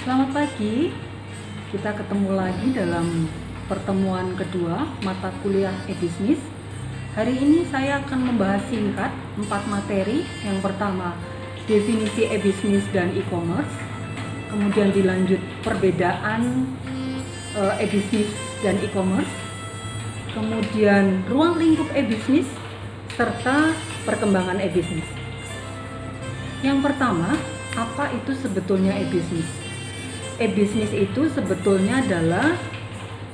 Selamat pagi, kita ketemu lagi dalam pertemuan kedua mata kuliah e-bisnis. Hari ini saya akan membahas singkat 4 materi. Yang pertama, definisi e-bisnis dan e-commerce. Kemudian dilanjut perbedaan e-bisnis dan e-commerce. Kemudian ruang lingkup e-bisnis serta perkembangan e-bisnis. Yang pertama, apa itu sebetulnya e-bisnis? E-bisnis itu sebetulnya adalah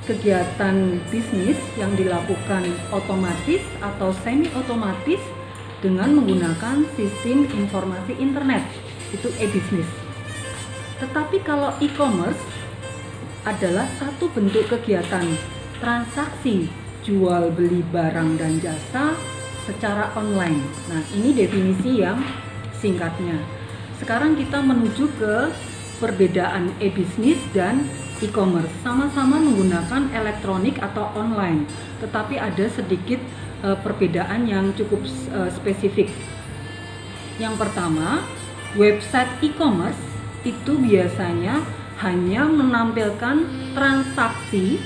kegiatan bisnis yang dilakukan otomatis atau semi otomatis dengan menggunakan sistem informasi internet. Itu e-bisnis. Tetapi kalau e-commerce adalah satu bentuk kegiatan transaksi jual beli barang dan jasa secara online. Nah, ini definisi yang singkatnya. Sekarang kita menuju ke perbedaan e-bisnis dan e-commerce. Sama-sama menggunakan elektronik atau online, tetapi ada sedikit perbedaan yang cukup spesifik. Yang pertama, website e-commerce itu biasanya hanya menampilkan transaksi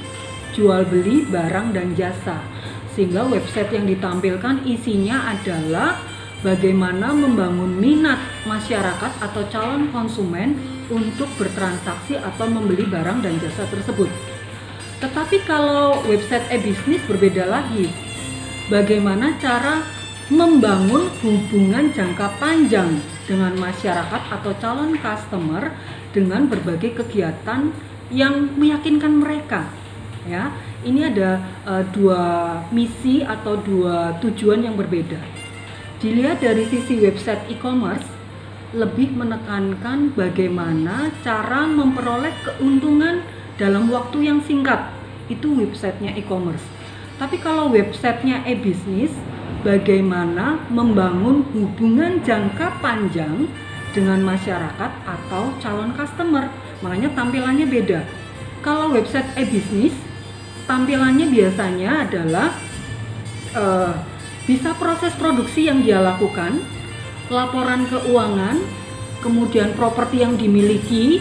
jual beli barang dan jasa, sehingga website yang ditampilkan isinya adalah bagaimana membangun minat masyarakat atau calon konsumen untuk bertransaksi atau membeli barang dan jasa tersebut. Tetapi kalau website e-bisnis berbeda lagi. Bagaimana cara membangun hubungan jangka panjang dengan masyarakat atau calon customer dengan berbagai kegiatan yang meyakinkan mereka. Ya, ini ada dua misi atau dua tujuan yang berbeda. Dilihat dari sisi website e-commerce, lebih menekankan bagaimana cara memperoleh keuntungan dalam waktu yang singkat. Itu websitenya e-commerce. Tapi kalau websitenya e-bisnis, bagaimana membangun hubungan jangka panjang dengan masyarakat atau calon customer. Makanya tampilannya beda. Kalau website e-bisnis, tampilannya biasanya adalah bisa proses produksi yang dia lakukan, laporan keuangan, kemudian properti yang dimiliki,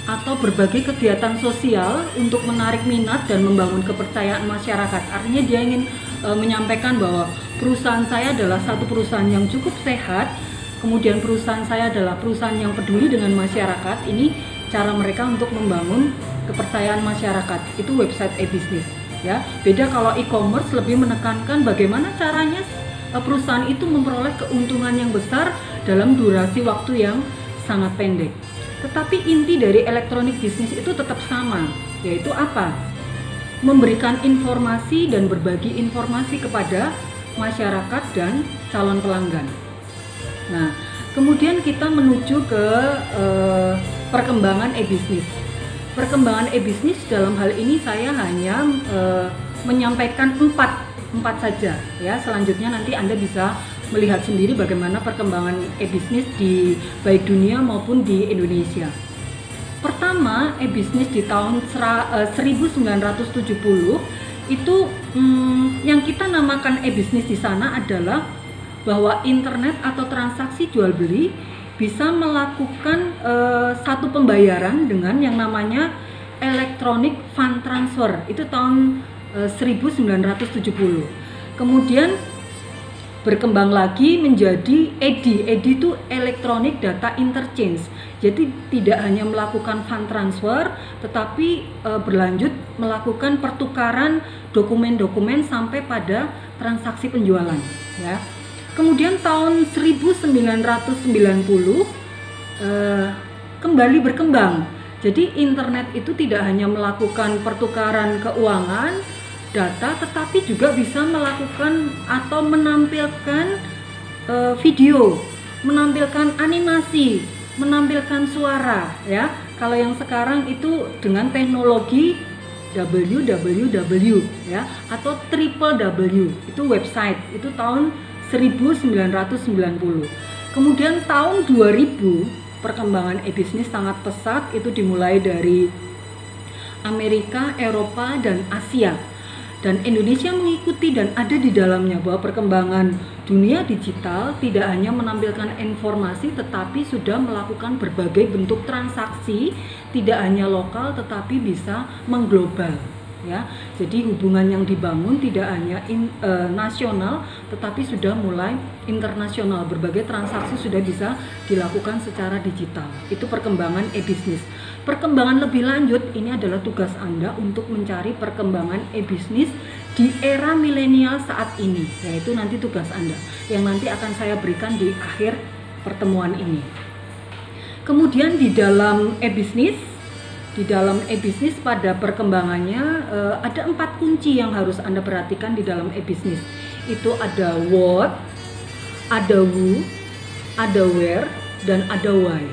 atau berbagai kegiatan sosial untuk menarik minat dan membangun kepercayaan masyarakat. Artinya dia ingin menyampaikan bahwa perusahaan saya adalah satu perusahaan yang cukup sehat, kemudian perusahaan saya adalah perusahaan yang peduli dengan masyarakat. Ini cara mereka untuk membangun kepercayaan masyarakat. Itu website e-bisnis. Ya, beda kalau e-commerce lebih menekankan bagaimana caranya perusahaan itu memperoleh keuntungan yang besar dalam durasi waktu yang sangat pendek. Tetapi inti dari elektronik bisnis itu tetap sama, yaitu apa? Memberikan informasi dan berbagi informasi kepada masyarakat dan calon pelanggan. Nah, kemudian kita menuju ke perkembangan e-bisnis. Perkembangan e-bisnis dalam hal ini saya hanya menyampaikan empat saja ya. Selanjutnya nanti Anda bisa melihat sendiri bagaimana perkembangan e-bisnis di baik dunia maupun di Indonesia. Pertama, e-bisnis di tahun 1970 itu yang kita namakan e-bisnis di sana adalah bahwa internet atau transaksi jual beli bisa melakukan satu pembayaran dengan yang namanya electronic fund transfer. Itu tahun 1970. Kemudian berkembang lagi menjadi EDI. EDI itu Electronic Data Interchange. Jadi tidak hanya melakukan fund transfer, tetapi berlanjut melakukan pertukaran dokumen-dokumen sampai pada transaksi penjualan. Ya. Kemudian tahun 1990 kembali berkembang. Jadi internet itu tidak hanya melakukan pertukaran keuangan, data, tetapi juga bisa melakukan atau menampilkan video, menampilkan animasi, menampilkan suara. Ya, kalau yang sekarang itu dengan teknologi www ya atau www itu website. Itu tahun 1990. Kemudian tahun 2000 perkembangan e-bisnis sangat pesat. Itu dimulai dari Amerika, Eropa, dan Asia. Dan Indonesia mengikuti dan ada di dalamnya bahwa perkembangan dunia digital tidak hanya menampilkan informasi tetapi sudah melakukan berbagai bentuk transaksi tidak hanya lokal tetapi bisa mengglobal, ya. Jadi hubungan yang dibangun tidak hanya nasional tetapi sudah mulai internasional. Berbagai transaksi sudah bisa dilakukan secara digital. Itu perkembangan e-bisnis. Perkembangan lebih lanjut ini adalah tugas Anda untuk mencari perkembangan e-bisnis di era milenial saat ini, yaitu nanti tugas Anda yang nanti akan saya berikan di akhir pertemuan ini. Kemudian di dalam e-bisnis pada perkembangannya ada 4 kunci yang harus Anda perhatikan di dalam e-bisnis. Itu ada what, ada who, ada where, dan ada why.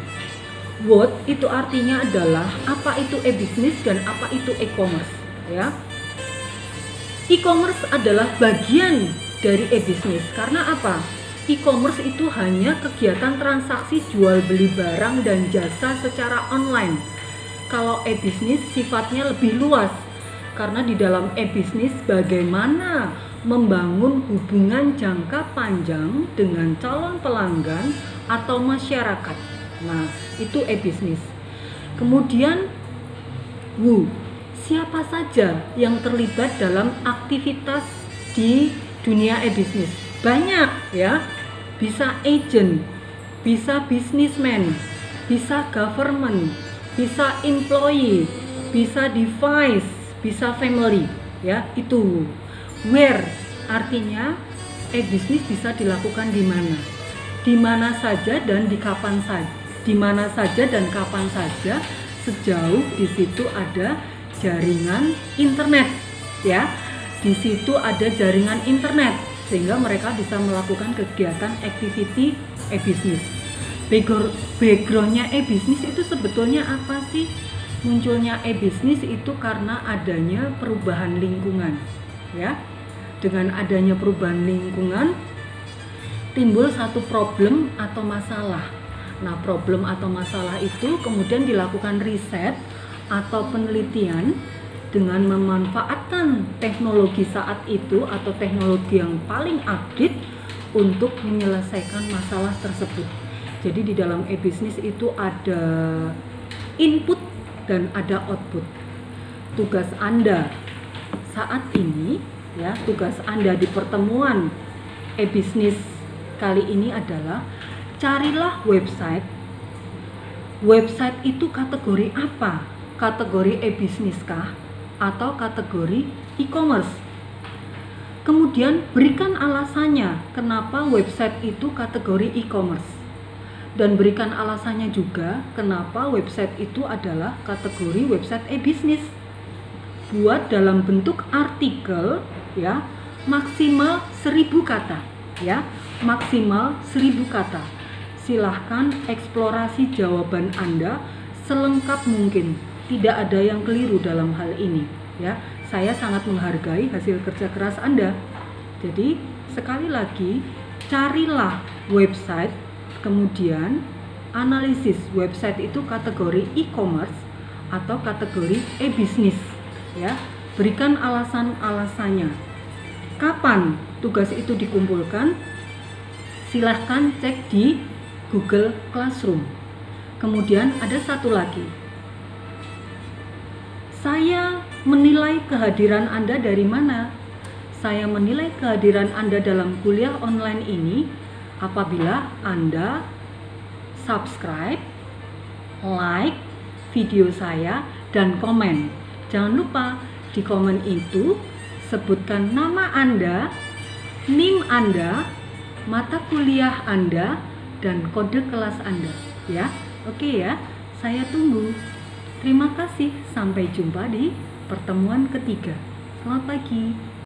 What itu artinya adalah apa itu e-bisnis dan apa itu e-commerce, ya. E-commerce adalah bagian dari e-bisnis. Karena apa? E-commerce itu hanya kegiatan transaksi jual beli barang dan jasa secara online. Kalau e-bisnis sifatnya lebih luas, karena di dalam e-bisnis bagaimana membangun hubungan jangka panjang dengan calon pelanggan atau masyarakat. Nah, itu e-bisnis. Kemudian who, siapa saja yang terlibat dalam aktivitas di dunia e-bisnis? Banyak, ya. Bisa agent, bisa businessman, bisa government, bisa employee, bisa device, bisa family, ya. Itu where artinya e-bisnis bisa dilakukan di mana? Di mana saja dan di kapan saja. Di mana saja dan kapan saja sejauh di situ ada jaringan internet, ya. Di situ ada jaringan internet sehingga mereka bisa melakukan kegiatan activity e-bisnis. Backgroundnya e-bisnis itu sebetulnya apa sih? Munculnya e-bisnis itu karena adanya perubahan lingkungan, ya. Dengan adanya perubahan lingkungan timbul satu problem atau masalah. Nah, problem atau masalah itu kemudian dilakukan riset atau penelitian dengan memanfaatkan teknologi saat itu atau teknologi yang paling update untuk menyelesaikan masalah tersebut. Jadi di dalam e-bisnis itu ada input dan ada output. Tugas Anda saat ini, ya, tugas Anda di pertemuan e-bisnis kali ini adalah carilah website. Website itu kategori apa? Kategori e-bisnis kah? Atau kategori e-commerce? Kemudian berikan alasannya kenapa website itu kategori e-commerce, dan berikan alasannya juga kenapa website itu adalah kategori website e-bisnis. Buat dalam bentuk artikel, ya, maksimal 1000 kata, ya, maksimal 1000 kata. Silahkan eksplorasi jawaban Anda selengkap mungkin. Tidak ada yang keliru dalam hal ini, ya. Saya sangat menghargai hasil kerja keras Anda. Jadi sekali lagi, carilah website, kemudian analisis website itu kategori e-commerce atau kategori e-bisnis, ya. Berikan alasan-alasannya. Kapan tugas itu dikumpulkan? Silahkan cek di Google Classroom. Kemudian ada satu lagi. Saya menilai kehadiran Anda dari mana? Saya menilai kehadiran Anda dalam kuliah online ini apabila Anda subscribe, like video saya, dan komen. Jangan lupa di komen itu sebutkan nama Anda, NIM Anda, mata kuliah Anda, dan kode kelas Anda, ya. Oke ya, saya tunggu. Terima kasih, sampai jumpa di pertemuan ketiga. Selamat pagi.